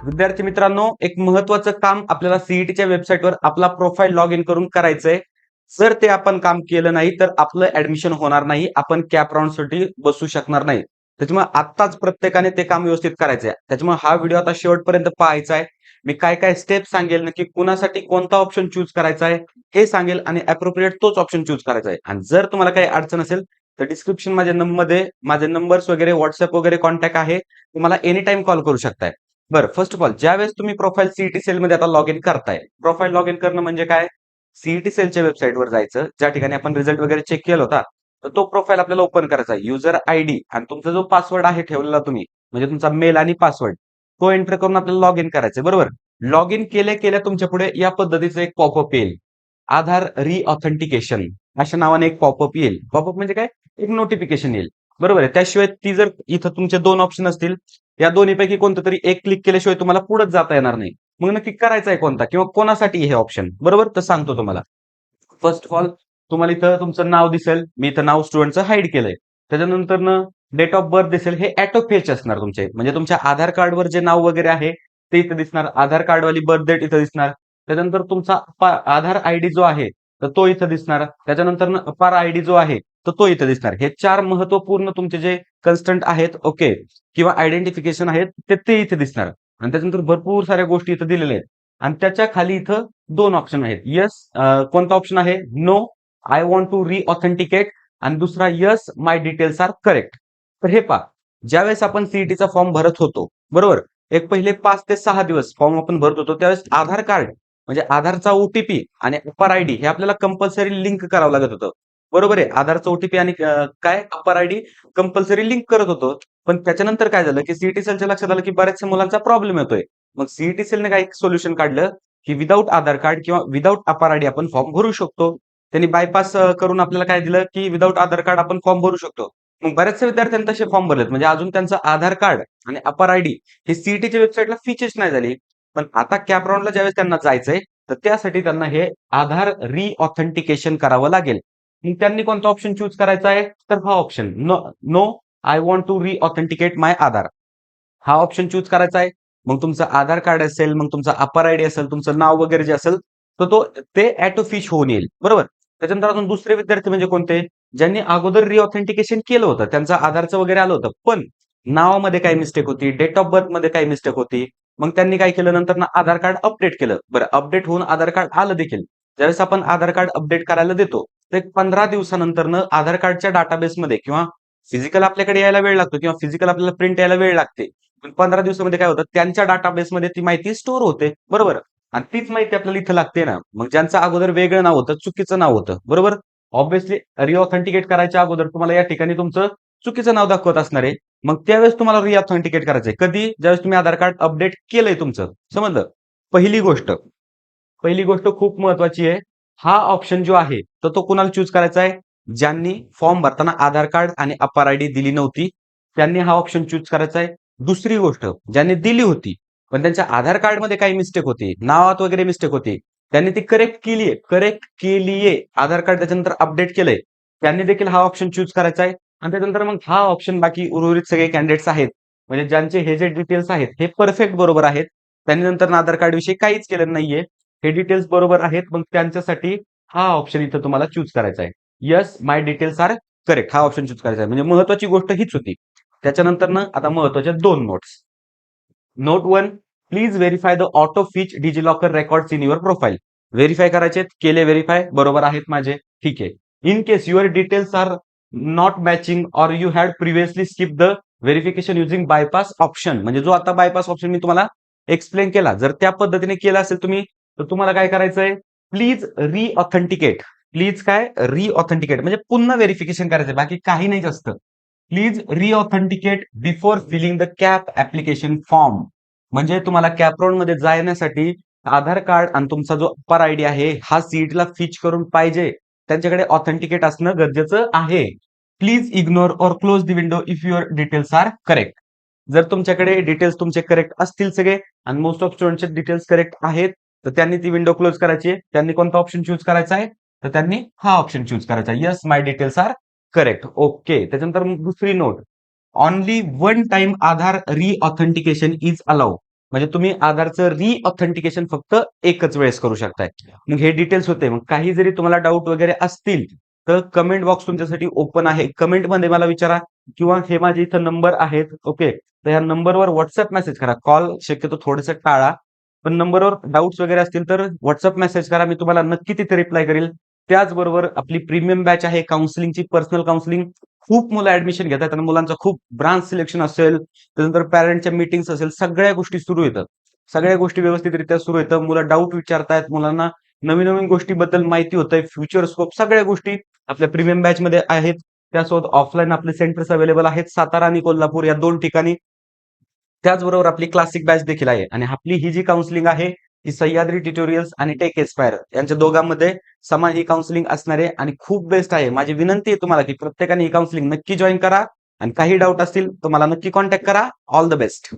विद्यार्थी मित्रांनो, एक महत्वाचं काम आपल्याला सीईटीच्या वेबसाईटवर आपला प्रोफाईल लॉग इन करून करायचंय. जर ते आपण काम केलं नाही तर आपलं ऍडमिशन होणार नाही. आपण कॅप राऊंडसाठी बसू शकणार नाही. त्याच्यामुळे आत्ताच प्रत्येकाने ते काम व्यवस्थित करायचंय. त्याच्यामुळे हा व्हिडिओ आता शेवटपर्यंत पाहायचा आहे. मी काय काय स्टेप सांगेल, नक्की कुणासाठी कोणता ऑप्शन चूज करायचा आहे हे सांगेल आणि अप्रोप्रिएट तोच ऑप्शन चूज करायचा आहे. आणि जर तुम्हाला काही अडचण असेल तर डिस्क्रिप्शन मध्ये माझे नंबर्स वगैरे व्हॉट्सअप वगैरे कॉन्टॅक्ट आहे. तुम्हाला एनी टाइम कॉल करू शकताय. बरं, फर्स्ट ऑफ ऑल ज्यावेळेस तुम्ही प्रोफाईल सीईटी सेल मध्ये आता लॉग इन करताय. प्रोफाईल लॉग इन करणं म्हणजे काय? सीईटी सेलच्या वेबसाईटवर जायचं, ज्या ठिकाणी आपण रिझल्ट वगैरे चेक केला होता. तर तो प्रोफाईल आपल्याला ओपन करायचा आहे. युजर आयडी आणि तुमचा जो पासवर्ड आहे ठेवलेला तुम्ही, म्हणजे तुमचा मेल आणि पासवर्ड, तो एंटर करून आपल्याला लॉग इन करायचंय. बरोबर. लॉग इन केल्या केल्या तुमच्या पुढे या पद्धतीचं एक पॉपअप येईल. आधार रिऑथेंटिकेशन अशा नावाने एक पॉपअप येईल. पॉपअप म्हणजे काय? एक नोटिफिकेशन येईल. बरोबर आहे. त्याशिवाय ती जर इथं तुमचे दोन ऑप्शन असतील, या दोन्हीपैकी कोणतं तरी एक क्लिक केल्याशिवाय तुम्हाला पुढेच जाता येणार नाही. मग नक्की करायचा आहे कोणता किंवा कोणासाठी हे ऑप्शन? बरोबर, तर सांगतो तुम्हाला. फर्स्ट ऑफ ऑल तुम्हाला इथं तुमचं नाव दिसेल. मी इथं नाव स्टुडंटचं हाईड केलंय. त्याच्यानंतर डेट ऑफ बर्थ दिसेल. हे ऑटो फेच असणार तुमचे, म्हणजे तुमच्या आधार कार्डवर जे नाव वगैरे आहे ते इथं दिसणार. आधार कार्डवाली बर्थ डेट इथं दिसणार. त्याच्यानंतर तुमचा आधार आयडी जो आहे तर तो इथं दिसणार. त्याच्यानंतर अपार आयडी जो आहे तर तो इथं दिसणार. हे चार महत्वपूर्ण तुमचे जे कन्स्टंट आहेत, ओके, किंवा आयडेंटिफिकेशन आहेत ते इथे दिसणार. आणि त्याच्यानंतर भरपूर साऱ्या गोष्टी इथं दिलेल्या आहेत. आणि त्याच्या खाली इथं दोन ऑप्शन आहेत. यस, कोणता ऑप्शन आहे? No, I want to reauthenticate. आणि दुसरा yes, my details are correct. तर हे पहा, ज्यावेळेस आपण सीईटीचा फॉर्म भरत होतो, बरोबर, एक पहिले 5 ते 6 दिवस फॉर्म आपण भरत होतो, त्यावेळेस आधार कार्ड म्हणजे आधारचा ओटीपी आणि अपार आयडी हे आपल्याला कंपल्सरी लिंक करावं लागत होतं. बरोबर आहे. आधारचा ओटीपी आणि काय अपार आयडी कंपल्सरी लिंक करत होतो. पण त्याच्यानंतर काय झालं, की सीईटी सेलच्या लक्षात आलं, की बऱ्याचशा मुलांचा प्रॉब्लेम येतोय. मग सीईटी सेलने काय सोल्युशन काढलं, की विदाऊट आधार कार्ड किंवा विदाऊट अपार आयडी आपण फॉर्म भरू शकतो. त्यांनी बायपास करून आपल्याला काय दिलं, की विदाऊट आधार कार्ड आपण फॉर्म भरू शकतो. मग बऱ्याचशा विद्यार्थ्यांनी तसे फॉर्म भरलेत, म्हणजे अजून त्यांचं आधार कार्ड आणि अपार आयडी हे सीईटीच्या वेबसाईटला फीचर्स नाही झाली. पण आता कॅप राऊंडला ज्यावेळेस त्यांना जायचंय, तर त्यासाठी त्यांना हे आधार रिऑथेंटिकेशन करावं लागेल. मग त्यांनी कोणता ऑप्शन चूज करायचा आहे? तर हा option, no, I want to reauthenticate my Aadhaar, हा ऑप्शन चूज करायचा आहे. मग तुमचं आधार कार्ड असेल, मग तुमचा अपार आयडी असेल, तुमचं नाव वगैरे जे असेल, तर ते ऑटो फिश होऊन येईल. बरोबर. त्याच्यानंतर अजून दुसरे विद्यार्थी म्हणजे कोणते? ज्यांनी अगोदर रिऑथेंटिकेशन केलं होतं, त्यांचं आधारचं वगैरे आलं होतं, पण नावामध्ये काय मिस्टेक होती, डेट ऑफ बर्थ मध्ये काय मिस्टेक होती. मग त्यांनी काय केलं, नंतर ना आधार कार्ड अपडेट केलं. बरं, अपडेट होऊन आधार कार्ड आलं देखील. ज्यावेळेस आपण आधार कार्ड अपडेट करायला देतो, तर 15 दिवसानंतर आधार कार्डच्या डाटाबेसमध्ये किंवा फिजिकल आपल्याकडे यायला वेळ लागतो किंवा फिजिकल आपल्याला प्रिंट यायला वेळ लागते. पण 15 दिवसामध्ये काय होतं, त्यांच्या डाटाबेसमध्ये ती माहिती स्टोअर होते. बरोबर. आणि तीच माहिती आपल्याला इथं लागते ना. मग ज्यांचं अगोदर वेगळं नाव होतं, चुकीचं नाव होतं, बरोबर, ऑब्व्हियसली रिऑथेंटिकेट करायच्या अगोदर तुम्हाला या ठिकाणी तुमचं चुकीचं नाव दाखवत असणार आहे. मग त्यावेळेस तुम्हाला रिऑथेंटिकेट करायचंय कधी? ज्यावेळेस तुम्ही आधार कार्ड अपडेट केलंय तुमचं. समजलं? पहिली गोष्ट पहिली गोष्ट खूप महत्वाची आहे. हा ऑप्शन जो आहे तर तो कुणाला चूज करायचा आहे? ज्यांनी फॉर्म भरताना आधार कार्ड आणि अपार आयडी दिली नव्हती, त्यांनी हा ऑप्शन चूज करायचा आहे. दुसरी गोष्ट, ज्यांनी दिली होती पण त्यांच्या आधार कार्डमध्ये काही मिस्टेक होती, नावात वगैरे मिस्टेक होती, त्यांनी ती करेक्ट केलीये. आधार कार्ड त्याच्यानंतर अपडेट केलंय, त्यांनी देखील हा ऑप्शन चूज करायचा आहे. आणि त्याच्यानंतर मग हा ऑप्शन बाकी उर्वरित सगळे कॅन्डिडेट्स आहेत, म्हणजे ज्यांचे हे जे डिटेल्स आहेत हे परफेक्ट बरोबर आहेत, त्यांनी नंतर आधार कार्ड विषयी काहीच केलं नाहीये, हे डिटेल्स बरोबर आहेत, मग त्यांच्यासाठी हा ऑप्शन इथं तुम्हाला चूज करायचा आहे. Yes, my details are correct, हा ऑप्शन चूज करायचा आहे. म्हणजे महत्वाची गोष्ट हीच होती. त्याच्यानंतर आता महत्वाच्या दोन notes. Note 1, please verify the auto fetch DigiLocker records in your profile. Verify करायचे, केले व्हेरीफाय, बरोबर आहेत माझे, ठीक आहे. In case your details are not matching or you had previously skip the verification using bypass option, म्हणजे जो आता बायपास ऑप्शन मी तुम्हाला एक्सप्लेन केला, जर त्या पद्धतीने केला असेल तुम्ही, तर तुम्हाला काय करायचंय? प्लीज रिऑथेंटिकेट. प्लीज काय? रिऑथेंटिकेट म्हणजे पुन्हा व्हेरिफिकेशन करायचंय, बाकी काही नाही जास्त. Please reauthenticate before filling the CAP application form. म्हणजे तुम्हाला कॅपराऊंड मध्ये जाण्यासाठी आधार कार्ड आणि तुमचा जो अपार आयडी आहे हा सीईटीला फिच करून पाहिजे. त्यांच्याकडे ऑथेंटिकेट असणं गरजेचं आहे. Please ignore or close the window if your details are correct. जर तुमच्याकडे डिटेल्स तुमचे करेक्ट असतील सगळे आणि मोस्ट ऑफ स्टुडंटचे डिटेल्स करेक्ट आहेत, तर त्यांनी ती विंडो क्लोज करायची आहे. त्यांनी कोणता ऑप्शन चूज करायचा आहे? तर त्यांनी हा ऑप्शन चूज करायचा आहे. Yes, my details are correct. Okay. त्याच्यानंतर दुसरी note, only one time Aadhaar reauthentication is allowed. म्हणजे तुम्ही आधारचं रिऑथेंटिकेशन फक्त एकच वेळेस करू शकताय. मग हे डिटेल्स होते. मग काही जरी तुम्हाला डाऊट वगैरे असतील, तर कमेंट बॉक्स तुमच्यासाठी ओपन आहे. कमेंटमध्ये मला विचारा किंवा हे माझे इथं नंबर आहेत. ओके. तर या नंबरवर WhatsApp मेसेज करा. कॉल शक्यतो थोडंसं टाळा. पण नंबरवर डाउट्स वगैरे असतील तर WhatsApp मेसेज करा. मी तुम्हाला नक्की तिथे रिप्लाय करेल. त्याचबरोबर आपली प्रीमियम बॅच आहे काउन्सिलिंगची, पर्सनल काउन्सिलिंग. खूप मुलं ऍडमिशन घेतात आणि मुलांचं खूप ब्रांच सिलेक्शन असेल, त्यानंतर पॅरेंटच्या मीटिंग्स असेल, सगळ्या गोष्टी सुरू येतात. सगळ्या गोष्टी व्यवस्थितरित्या सुरू येतात. मुलं डाऊट विचारतायत, मुलांना नवीन-नवीन गोष्टीबद्दल माहिती होतंय, फ्युचर स्कोप सगळ्या गोष्टी आपल्या प्रीमियम बॅचमध्ये आहेत. त्यासोबत ऑफलाईन आपले सेंटर्स अवेलेबल आहेत सातारा आणि कोल्हापूर या 2 ठिकाणी. त्याचबरोबर आपली क्लासिक बॅच देखील आहे आणि आपली ही जी काउन्सिलिंग आहे, ही सह्याद्री ट्युटोरियल्स आणि टेक इन्स्पायर यांच्या दोघांमध्ये समान ही काउन्सिलिंग असणार आहे आणि खूप बेस्ट आहे. माझी विनंती आहे तुम्हाला, की प्रत्येकाने ही काउन्सिलिंग नक्की जॉइन करा आणि काही डाऊट असतील तर मला नक्की कॉन्टॅक्ट करा. All the best.